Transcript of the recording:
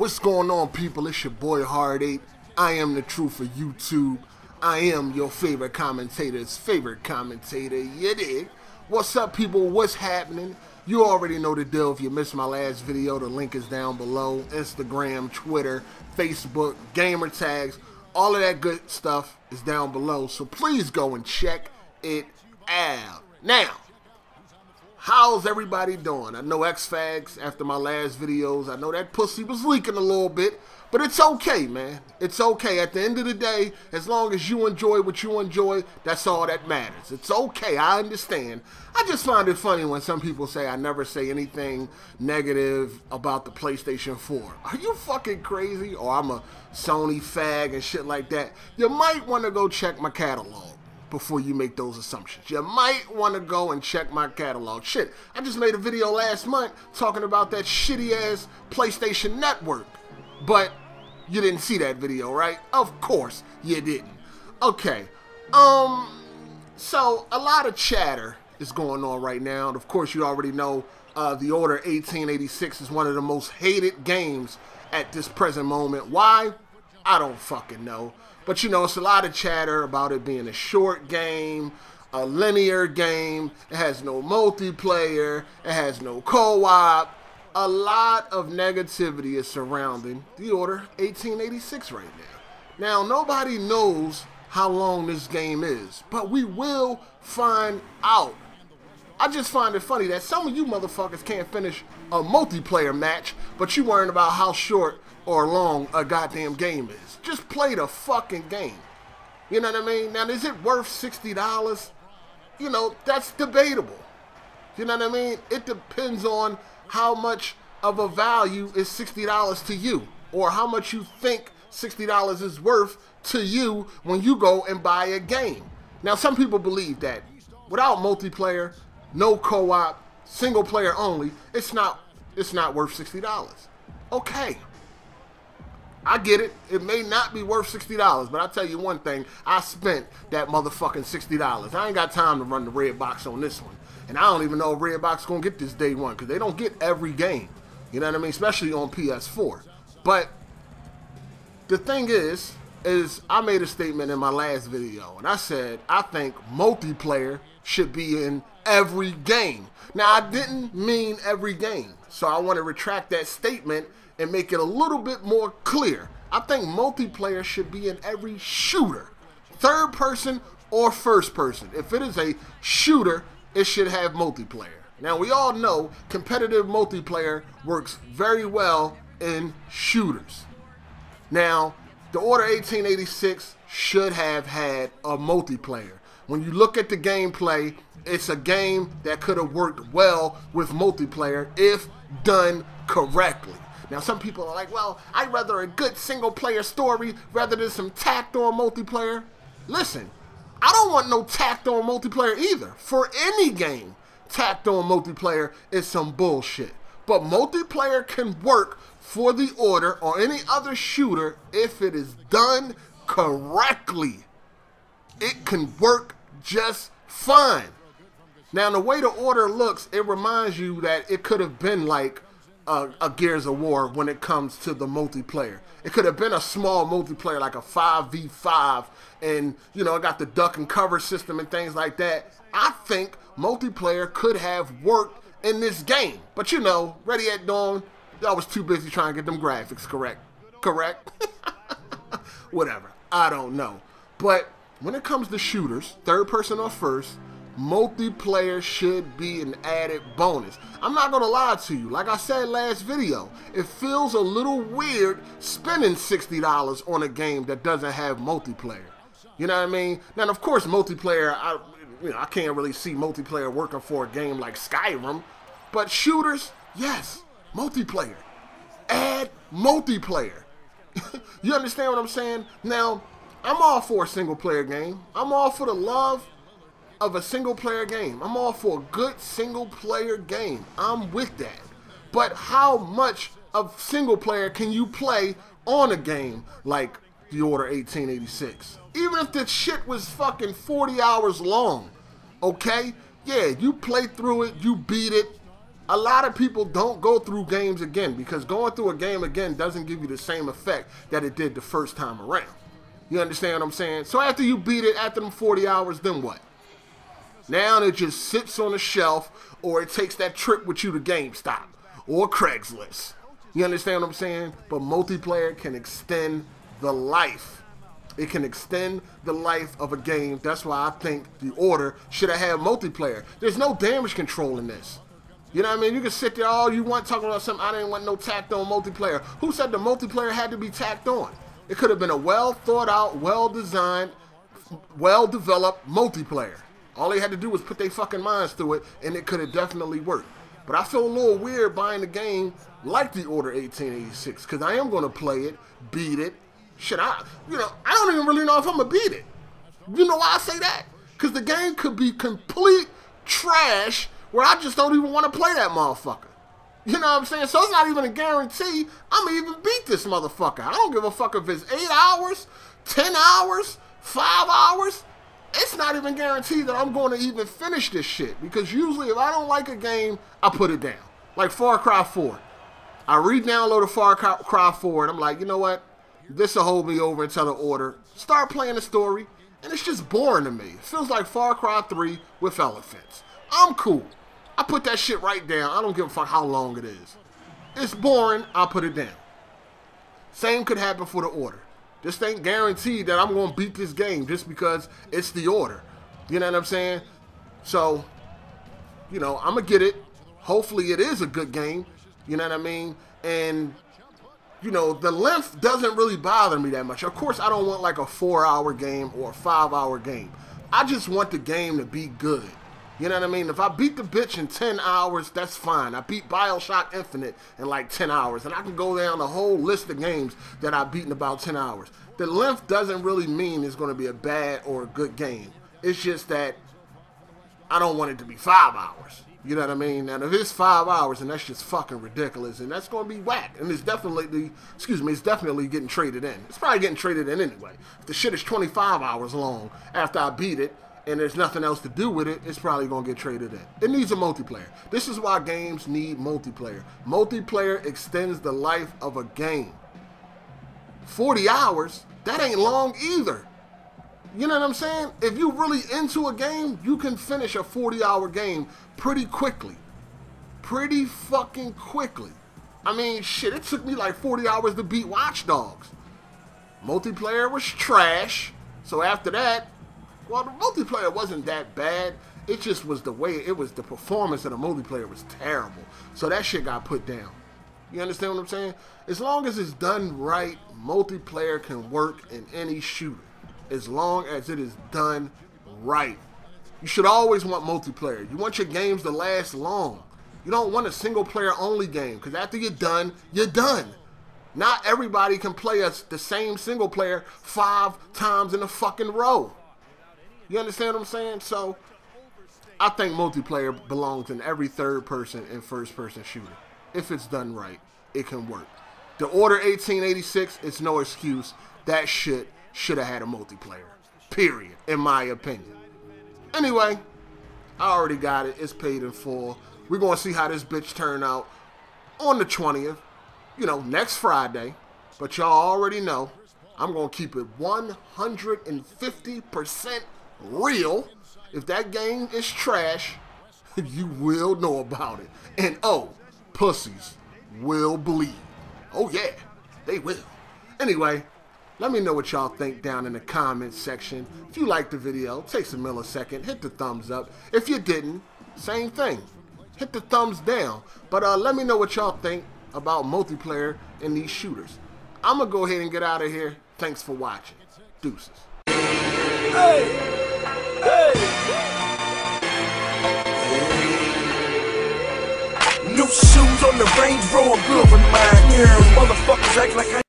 What's going on, people? It's your boy Hard8. I am the truth for YouTube. I am your favorite commentator's favorite commentator. You dig? What's up, people? What's happening? You already know the deal. If you missed my last video, the link is down below. Instagram, Twitter, Facebook, gamer tags, all of that good stuff is down below. So please go and check it out. Now, how's everybody doing? I know X-Fags, after my last videos, I know that pussy was leaking a little bit, but it's okay, man. It's okay. At the end of the day, as long as you enjoy what you enjoy, that's all that matters. It's okay. I understand. I just find it funny when some people say I never say anything negative about the PlayStation 4. Are you fucking crazy? Or I'm a Sony fag and shit like that. You might want to go check my catalog before you make those assumptions. You might want to go and check my catalog. Shit, I just made a video last month talking about that shitty-ass PlayStation Network. But you didn't see that video, right? Of course you didn't. Okay, so a lot of chatter is going on right now. And of course, you already know the Order 1886 is one of the most hated games at this present moment. Why? I don't fucking know. But, you know, it's a lot of chatter about it being a short game, a linear game. It has no multiplayer. It has no co-op. A lot of negativity is surrounding the Order 1886 right now. Now, nobody knows how long this game is, but we will find out. I just find it funny that some of you motherfuckers can't finish a multiplayer match, but you worrying about how short or long a goddamn game is. Just play the fucking game. You know what I mean? Now, is it worth $60? You know, that's debatable. You know what I mean? It depends on how much of a value is $60 to you, or how much you think $60 is worth to you when you go and buy a game. Now, some people believe that without multiplayer, no co-op, single player only, it's not worth $60. Okay. I get it. It may not be worth $60, but I'll tell you one thing. I spent that motherfucking $60. I ain't got time to run the red box on this one. And I don't even know if Redbox is going to get this day one, because they don't get every game. You know what I mean? Especially on PS4. But the thing is I made a statement in my last video, and I said I think multiplayer should be in every game. Now, I didn't mean every game, so I want to retract that statement and make it a little bit more clear. I think multiplayer should be in every shooter, third person or first person. If it is a shooter, it should have multiplayer. Now, we all know competitive multiplayer works very well in shooters. Now, the Order 1886 should have had a multiplayer. When you look at the gameplay, it's a game that could have worked well with multiplayer if done correctly. Now, some people are like, well, I'd rather a good single-player story rather than some tacked-on multiplayer. Listen, I don't want no tacked-on multiplayer either. For any game, tacked-on multiplayer is some bullshit. But multiplayer can work for the Order or any other shooter if it is done correctly. It can work just fine. Now, the way the Order looks, it reminds you that it could have been like a Gears of War when it comes to the multiplayer. It could have been a small multiplayer like a 5v5, and you know, it got the duck and cover system and things like that. I think multiplayer could have worked in this game, but you know, Ready at Dawn, y'all was too busy trying to get them graphics correct. Whatever, I don't know. But when it comes to shooters, third person or first, multiplayer should be an added bonus. I'm not gonna lie to you, like I said last video, it feels a little weird spending $60 on a game that doesn't have multiplayer. You know what I mean? Now, of course, multiplayer, I can't really see multiplayer working for a game like Skyrim, but shooters, yes, multiplayer. Add multiplayer. You understand what I'm saying? Now, I'm all for a single player game. I'm all for the love of a single player game. I'm all for a good single player game. I'm with that. But how much of single player can you play on a game like the Order 1886? Even if the shit was fucking 40 hours long, okay? Yeah, you play through it, you beat it. A lot of people don't go through games again because going through a game again doesn't give you the same effect that it did the first time around. You understand what I'm saying? So after you beat it, after them 40 hours, then what? Now it just sits on the shelf, or it takes that trip with you to GameStop or Craigslist. You understand what I'm saying? But multiplayer can extend the life. It can extend the life of a game. That's why I think the Order should have had multiplayer. There's no damage control in this. You know what I mean? You can sit there all you want talking about something. I didn't want no tacked on multiplayer. Who said the multiplayer had to be tacked on? It could have been a well thought out, well designed, well developed multiplayer. All they had to do was put their fucking minds through it, and it could have definitely worked. But I feel a little weird buying a game like the Order 1886 because I am going to play it, beat it. Shit, I don't even really know if I'm going to beat it. You know why I say that? Because the game could be complete trash where I just don't even want to play that motherfucker. You know what I'm saying? So it's not even a guarantee I'm going to even beat this motherfucker. I don't give a fuck if it's 8 hours, 10 hours, 5 hours. It's not even guaranteed that I'm going to even finish this shit. Because usually if I don't like a game, I put it down. Like Far Cry 4. I re-downloaded Far Cry 4 and I'm like, you know what? This will hold me over until the Order. Start playing the story. And it's just boring to me. It feels like Far Cry 3 with elephants. I'm cool. I put that shit right down. I don't give a fuck how long it is. It's boring. I'll put it down. Same could happen for the Order. This ain't guaranteed that I'm going to beat this game just because it's the Order. You know what I'm saying? So, you know, I'm going to get it. Hopefully it is a good game. You know what I mean? And, you know, the length doesn't really bother me that much. Of course, I don't want like a 4-hour game or a 5-hour game. I just want the game to be good. You know what I mean? If I beat the bitch in 10 hours, that's fine. I beat BioShock Infinite in like 10 hours. And I can go down the whole list of games that I've beaten in about 10 hours. The length doesn't really mean it's going to be a bad or a good game. It's just that I don't want it to be 5 hours. You know what I mean? And if it's 5 hours, then that's just fucking ridiculous. And that's going to be whack. And it's definitely, it's definitely getting traded in. It's probably getting traded in anyway. If the shit is 25 hours long after I beat it, and there's nothing else to do with it, it's probably going to get traded in. It needs a multiplayer. This is why games need multiplayer. Multiplayer extends the life of a game. 40 hours, that ain't long either. You know what I'm saying? If you're really into a game, you can finish a 40-hour game pretty quickly. Pretty fucking quickly. I mean, shit, it took me like 40 hours to beat Watch Dogs. Multiplayer was trash. So after that, well, the multiplayer wasn't that bad. It just was the way, it was the performance of the multiplayer was terrible. So that shit got put down. You understand what I'm saying? As long as it's done right, multiplayer can work in any shooter. As long as it is done right. You should always want multiplayer. You want your games to last long. You don't want a single player only game, because after you're done, you're done. Not everybody can play the same single player 5 times in a fucking row. You understand what I'm saying? So, I think multiplayer belongs in every third-person and first-person shooter. If it's done right, it can work. The Order 1886, it's no excuse. That shit should have had a multiplayer. Period, in my opinion. Anyway, I already got it. It's paid in full. We're going to see how this bitch turn out on the 20th. You know, next Friday. But y'all already know, I'm going to keep it 150% real. If that game is trash, you will know about it. And oh, pussies will bleed. Oh yeah, they will. Anyway, let me know what y'all think down in the comments section. If you liked the video, take a millisecond, hit the thumbs up. If you didn't, same thing. Hit the thumbs down. But let me know what y'all think about multiplayer in these shooters. I'm going to go ahead and get out of here. Thanks for watching. Deuces. Hey! Hey! New shoes on the Range Rover, good with mine. Yeah, motherfuckers act like I